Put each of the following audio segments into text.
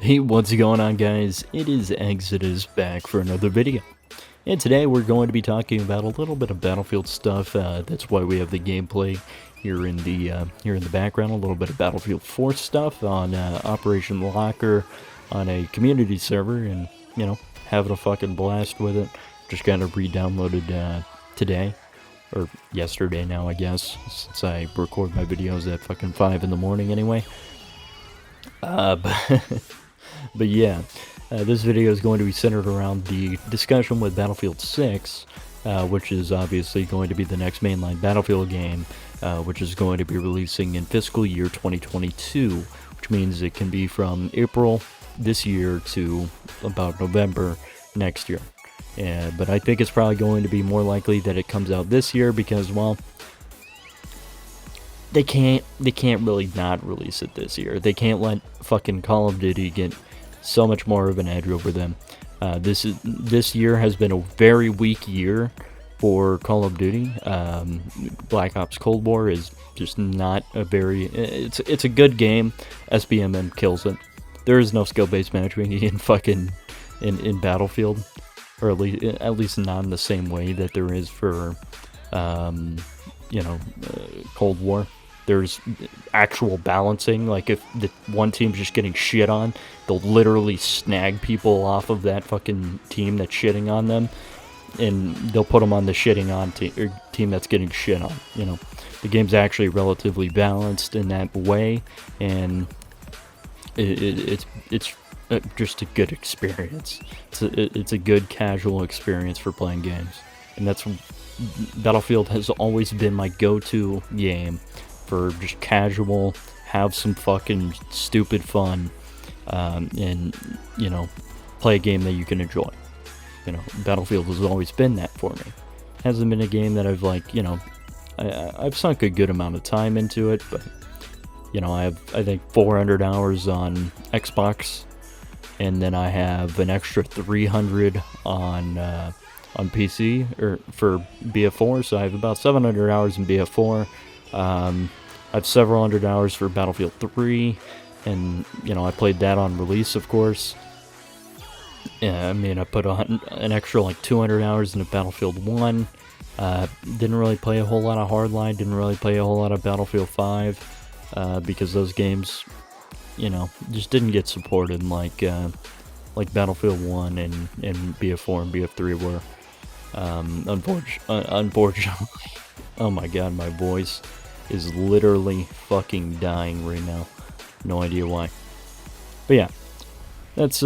Hey, what's going on, guys? It is Exodus back for another video. And today we're going to be talking about a little bit of Battlefield stuff. That's why we have the gameplay here in the background. A little bit of Battlefield 4 stuff on Operation Locker on a community server, and having a fucking blast with it. Just kind of re-downloaded today or yesterday now, I guess, since I record my videos at fucking 5 in the morning anyway. But yeah, this video is going to be centered around the discussion with Battlefield 6, which is obviously going to be the next mainline Battlefield game, which is going to be releasing in fiscal year 2022, which means it can be from April this year to about November next year. But I think it's probably going to be more likely that it comes out this year because, well, they can't really not release it this year. They can't let fucking Call of Duty get so much more of an edge over them. This year has been a very weak year for Call of Duty. Black Ops Cold War is just not a very. It's a good game. SBMM kills it. There is no skill-based matchmaking in Battlefield, or at least not in the same way that there is for Cold War. There's actual balancing. Like, if the one team's just getting shit on, they'll literally snag people off of that fucking team that's shitting on them, and they'll put them on the shitting on team that's getting shit on. The game's actually relatively balanced in that way, and it's just a good experience. It's a good casual experience for playing games, and that's Battlefield has always been my go-to game for just casual, have some fucking stupid fun, and play a game that you can enjoy. Battlefield has always been that for me. Hasn't been a game that I've sunk a good amount of time into it, but I have, I think, 400 hours on Xbox, and then I have an extra 300 on PC or for BF4, so I have about 700 hours in BF4. I have several hundred hours for Battlefield 3, and I played that on release, of course. Yeah, I put on an extra like 200 hours into Battlefield 1. Didn't really play a whole lot of Hardline, didn't really play a whole lot of Battlefield 5, because those games, just didn't get supported like Battlefield 1 and BF4 and BF3 were. Unfortunately. Oh my god, my voice is literally fucking dying right now. No idea why. But yeah, that's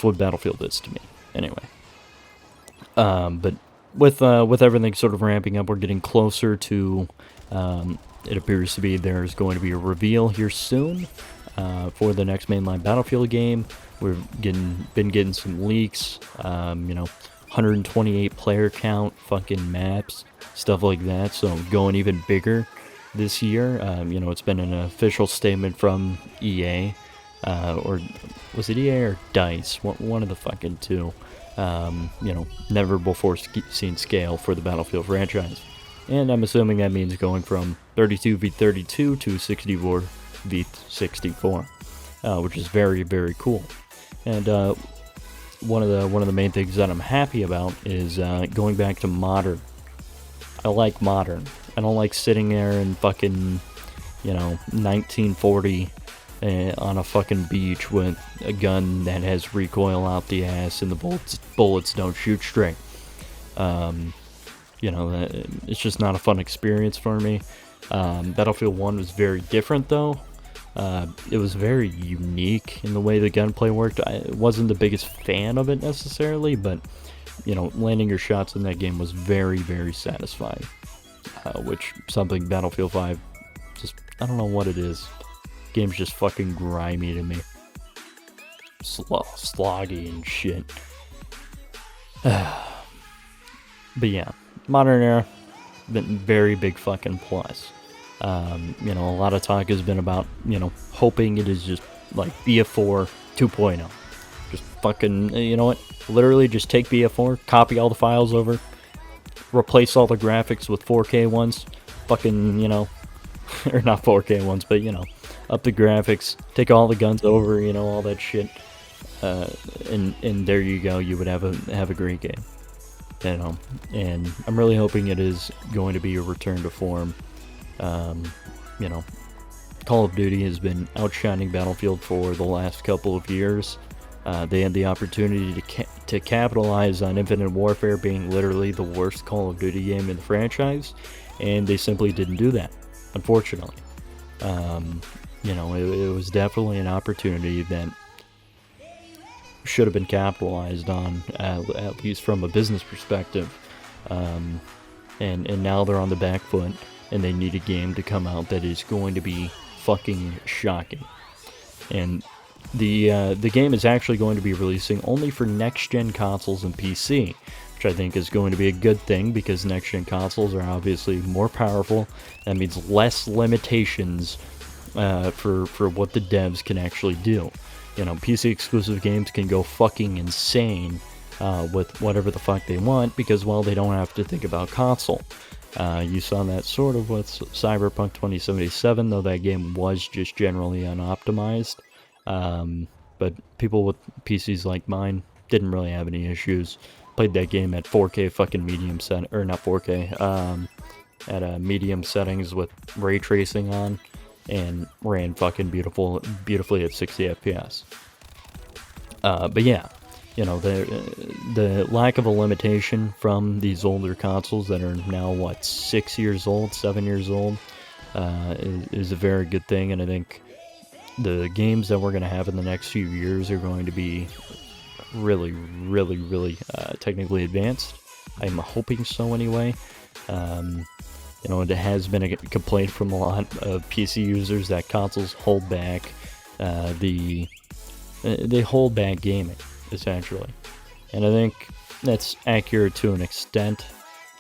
what Battlefield is to me, anyway. But with everything sort of ramping up, we're getting closer to. It appears to be there's going to be a reveal here soon for the next mainline Battlefield game. We've been getting some leaks. 128 player count, fucking maps, stuff like that. So going even bigger this year. It's been an official statement from EA, or was it EA or DICE? One of the fucking two. Never before seen scale for the Battlefield franchise. And I'm assuming that means going from 32v32 to 64v64, which is very, very cool. And one of the main things that I'm happy about is going back to modern. I like modern. I don't like sitting there in fucking 1940 on a fucking beach with a gun that has recoil out the ass and the bullets don't shoot straight. It's just not a fun experience for me. Battlefield 1 was very different though. It was very unique in the way the gunplay worked. I wasn't the biggest fan of it necessarily, but landing your shots in that game was very, very satisfying. Which something Battlefield 5, just, I don't know what it is. Game's just fucking grimy to me. Sloggy and shit. But yeah, modern era, been very big fucking plus. A lot of talk has been about, hoping it is just like BF4 2.0. Just fucking, literally just take BF4, copy all the files over, replace all the graphics with 4K ones, fucking, or not 4K ones, but up the graphics, take all the guns over, all that shit, and there you go. You would have a great game, And I'm really hoping it is going to be a return to form. Call of Duty has been outshining Battlefield for the last couple of years. They had the opportunity to capitalize on Infinite Warfare being literally the worst Call of Duty game in the franchise, and they simply didn't do that, unfortunately. It was definitely an opportunity that should have been capitalized on, at least from a business perspective. And now they're on the back foot, and they need a game to come out that is going to be fucking shocking. And the game is actually going to be releasing only for next-gen consoles and PC, which I think is going to be a good thing, because next-gen consoles are obviously more powerful. That means less limitations for what the devs can actually do. PC exclusive games can go fucking insane with whatever the fuck they want, because, well, they don't have to think about console. You saw that sort of with Cyberpunk 2077, though that game was just generally unoptimized. But people with PCs like mine didn't really have any issues. Played that game at 4K fucking medium set, or not 4K, at medium settings with ray tracing on, and ran fucking beautifully at 60 FPS. But yeah, the lack of a limitation from these older consoles that are now 6 years old, 7 years old, is a very good thing, and I think the games that we're going to have in the next few years are going to be really, really, really technically advanced. I'm hoping so anyway. It has been a complaint from a lot of PC users that consoles hold back they hold back gaming, essentially. And I think that's accurate to an extent,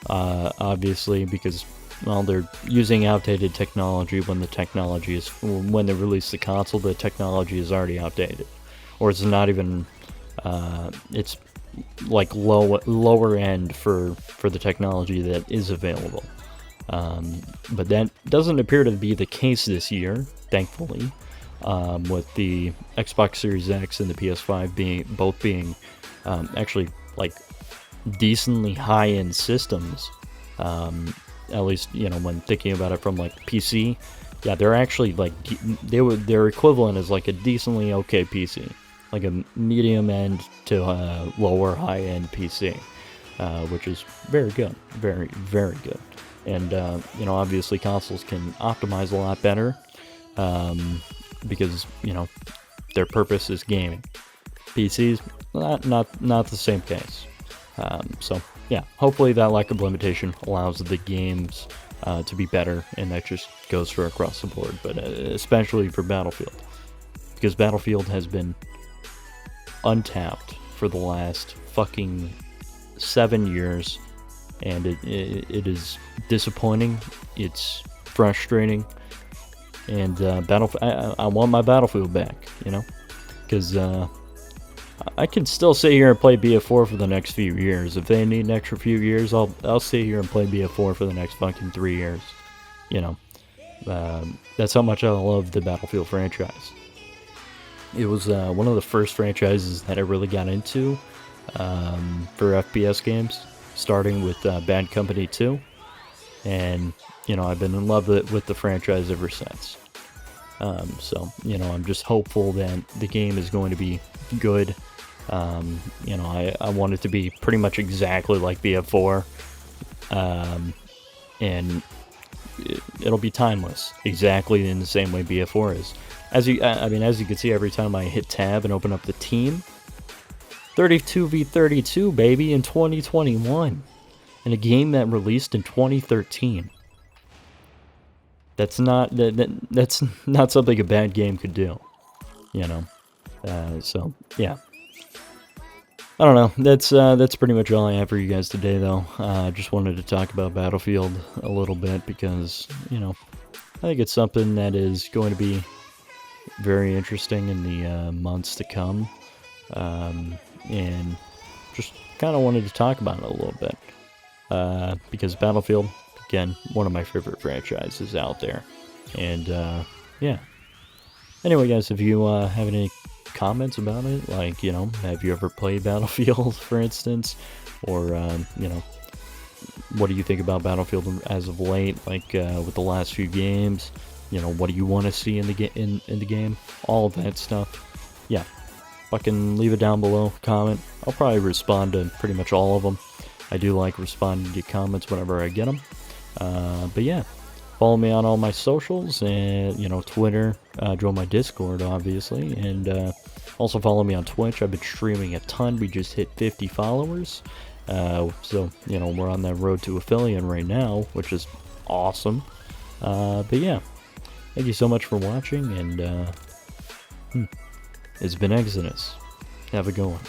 obviously, because, well, they're using outdated technology when they release the console, the technology is already outdated. Or it's not even, it's like lower end for the technology that is available. But that doesn't appear to be the case this year, thankfully, with the Xbox Series X and the PS5 being actually like decently high-end systems. At least, when thinking about it from like PC, yeah, they're actually like their equivalent is like a decently okay PC, like a medium end to lower high-end PC, which is very good, very, very good. And obviously consoles can optimize a lot better, because their purpose is gaming. PCs, not the same case. So yeah, hopefully that lack of limitation allows the games to be better, and that just goes for across the board, but especially for Battlefield, because Battlefield has been untapped for the last fucking 7 years, and it is disappointing. It's frustrating, and I want my Battlefield back, because I can still sit here and play BF4 for the next few years. If they need an extra few years, I'll sit here and play BF4 for the next fucking 3 years. That's how much I love the Battlefield franchise. It was one of the first franchises that I really got into for FPS games, starting with Bad Company 2, and I've been in love with the franchise ever since. So I'm just hopeful that the game is going to be good. I want it to be pretty much exactly like BF4, and it'll be timeless, exactly in the same way BF4 is. As you can see, every time I hit tab and open up the team, 32v32, baby, in 2021, in a game that released in 2013. That's not something a bad game could do, so yeah. I don't know. That's pretty much all I have for you guys today, though. I just wanted to talk about Battlefield a little bit because, I think it's something that is going to be very interesting in the months to come, and just kind of wanted to talk about it a little bit, because Battlefield, again, one of my favorite franchises out there, and yeah. Anyway, guys, if you have any comments about it, like, have you ever played Battlefield, for instance, or what do you think about Battlefield as of late, like with the last few games? What do you want to see in the game? All of that stuff. Yeah, fucking leave it down below, comment. I'll probably respond to pretty much all of them. I do like responding to comments whenever I get them. But yeah, follow me on all my socials and Twitter. Join my Discord, obviously, and also follow me on Twitch. I've been streaming a ton. We just hit 50 followers. So we're on that road to affiliate right now, which is awesome. But yeah, thank you so much for watching, and it's been Exodus. Have a good one.